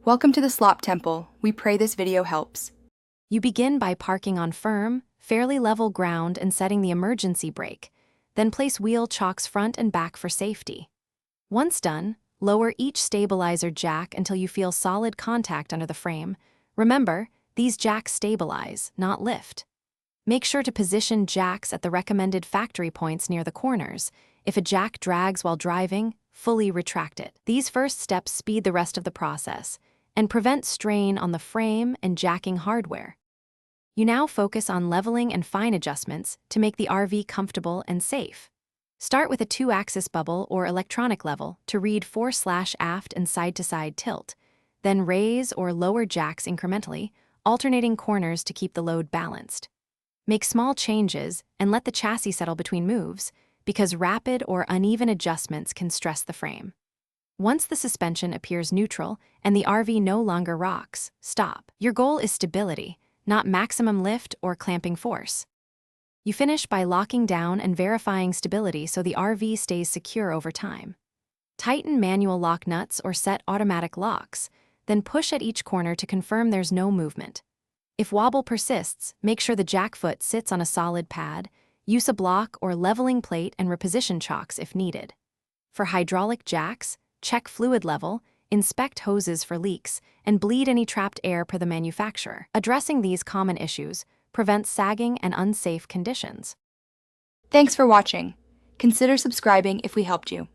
Welcome to the Slop Temple. We pray this video helps. You begin by parking on firm, fairly level ground and setting the emergency brake. Then place wheel chocks front and back for safety. Once done, lower each stabilizer jack until you feel solid contact under the frame. Remember, these jacks stabilize, not lift. Make sure to position jacks at the recommended factory points near the corners. If a jack drags while driving, fully retract it. These first steps speed the rest of the process and prevent strain on the frame and jacking hardware. You now focus on leveling and fine adjustments to make the RV comfortable and safe. Start with a 2-axis bubble or electronic level to read fore/aft and side-to-side tilt. Then raise or lower jacks incrementally, alternating corners to keep the load balanced. Make small changes and let the chassis settle between moves, because rapid or uneven adjustments can stress the frame. Once the suspension appears neutral and the RV no longer rocks, stop. Your goal is stability, not maximum lift or clamping force. You finish by locking down and verifying stability so the RV stays secure over time. Tighten manual lock nuts or set automatic locks, then push at each corner to confirm there's no movement. If wobble persists, make sure the jack foot sits on a solid pad. Use a block or leveling plate and reposition chocks if needed. For hydraulic jacks, check fluid level, inspect hoses for leaks, and bleed any trapped air per the manufacturer. Addressing these common issues prevents sagging and unsafe conditions. Thanks for watching. Consider subscribing if we helped you.